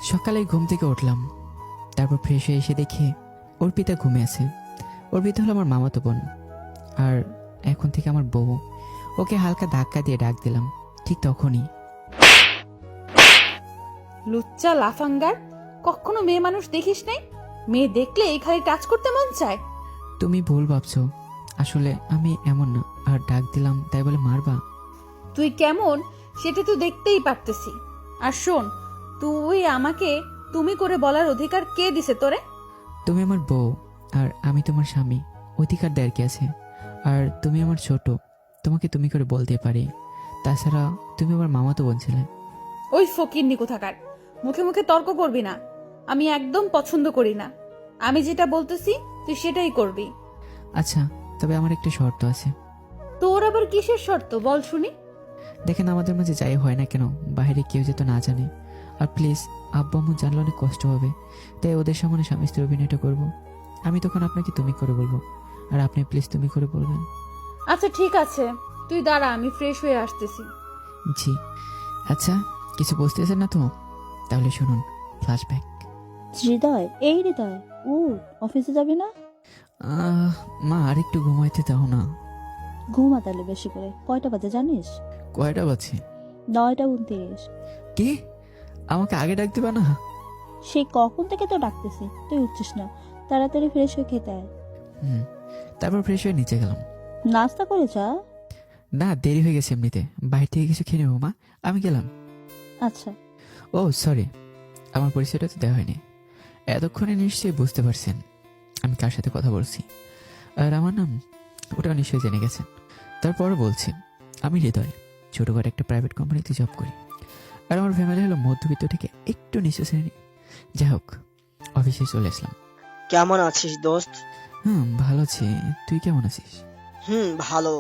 সকালে ঘুম থেকে উঠলাম, তারপর ফ্রেশ হয়ে এসে দেখি অর্পিতা ঘুমিয়ে আছে। অর্পিতা হলো আমার মামাতো বোন, আর এখন থেকে আমার বউ। ওকে হালকা ধাক্কা দিয়ে ডাক দিলাম। ঠিক তখনই লুচ্চা লাফাঙ্গার, কখনো মেয়ে মানুষ দেখিস নাই? মেয়ে দেখলে খালি টাচ করতে মন চায়। তুমি ভুল ভাবছো, আসলে আমি এমন না। আর ডাক দিলাম তাই বলে মারবা? তুই কেমন সেটা তো দেখতেই পারতেছি। আর শোন, তুই আমাকে তুমি করে বলার অধিকার কে দিছে তোরে? তুমি আমার বউ, আর আমি তোমার স্বামী। অধিকার দেয়ার কি আছে? আর তুমি আমার ছোট, তোমাকে তুমি করে বলতে পারি। তাছাড়া তুমি আমার মামাতো বোন ছিলে। ওই ফকিন্নি কোথাকার, মুখে মুখে তর্ক করবি না। আমি একদম পছন্দ করি না। আমি যেটা বলতেছি তুই সেটাই করবি। আচ্ছা, তবে আমার একটা শর্ত আছে। তোর আবার কিসের শর্ত বল শুনি। দেখেন, আমাদের মাঝে যাই হয় না কেন, বাইরে কেউ যেত না জানে। আর প্লিজ, আব্বু আম্মু জানলে অনেক কষ্ট হবে, তাই ওদের সামনে স্বামী স্ত্রী অভিনয়টা করবো। আমি তখন আপনাকে তুমি করে বলবো, আর আপনি প্লিজ তুমি করে বলবেন। আচ্ছা ঠিক আছে, তুই দাঁড়া, আমি ফ্রেশ হয়ে আসতেছি। জি। আচ্ছা, কিছু বুঝতেছেন না তো? তাহলে শুনুন, ফ্ল্যাশব্যাক। হৃদয়, এই হৃদয়, অফিসে যাবি না? মা, আর একটু ঘুমাইতে দাও না। ঘুমা তাহলে বেশি করে। কয়টা বাজে জানিস? কয়টা বাজে? 9:29। কি? আমাকে আগে ডাক দিবা না? সেই কখন থেকে তো ডাকতেছি, তুই উঠছিস না। তাড়াতাড়ি ফ্রেশ হয়ে খেতে আয়। হুম। তারপর ফ্রেশ হয়ে নিচে গেলাম। নাস্তা করে যা। না, দেরি হয়ে গেছে এমনিতে। বাইরে থেকে কিছু খেয়ে নেবো মা, আমি গেলাম। আচ্ছা। ও সরি, আমার পরিচয়টা তো দেওয়া হয়নি। এতক্ষণে নিশ্চয়ই বুঝতে পারছেন আমি কার সাথে কথা বলছি। আর আমার নাম ওটাও নিশ্চয়ই জেনে গেছেন। তারপরও বলছি, আমি হৃদয়, ছোটখাটো একটা প্রাইভেট কোম্পানিতে জব করি। আর আমার ফ্যামিলি হলো মধ্যবিত্ত থেকে একটু নিচু শ্রেণী। যাই হোক, অফিসে চলে আসলাম। কেমন আছিস দোস্ত? ভালো আছি। তুই কেমন আছিস? ভালো।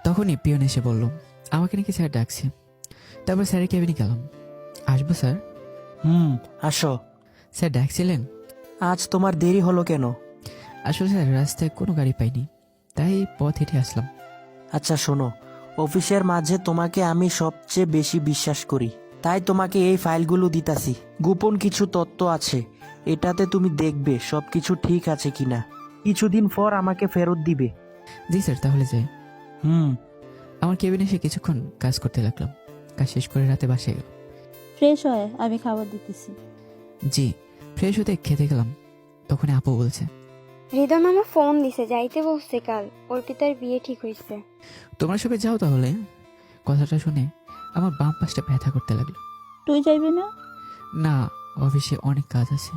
তখনই পিয়ন এসে বলল আমাকে নাকি স্যার ডাকছে। তারপর স্যারের কেবিনে গেলাম। আসবো স্যার? আসো। স্যার ডাকছিলেন? আজ তোমার দেরি হলো কেন? আসলে স্যার, রাস্তায় কোনো গাড়ি পাইনি, তাই পথ হেঁটে আসলাম। আচ্ছা শোনো, অফিসের মাঝে তোমাকে আমি সবচেয়ে বেশি বিশ্বাস করি, তাই তোমাকে এই ফাইলগুলো দিতাছি। গোপন কিছু তথ্য আছে, এটাতে তুমি দেখবে সবকিছু ঠিক আছে কিনা। কিছুদিন পর আমাকে ফেরত দিবে। জি স্যার, তাহলে যাই। হুম। আমার কেবিনে এসে কিছুক্ষণ কাজ করতে লাগলাম। কাজ শেষ করে রাতে বাসায় গেলাম। ফ্রেশ হয়ে আমি খাবার দিতেছি। জি। ফ্রেশ হতে খেতে গেলাম, তখন আপু বলছে হৃদয় মামা ফোন দিছে, যাইতে বসছে কাল, অর্পিতার বিয়ে ঠিক হয়েছে। তোমরা সবাই যাও তাহলে। কথাটা শুনে আমার বাম পাশটা ব্যথা করতে লাগলো। তুই যাইবি না? না, অফিসে অনেক কাজ আছে।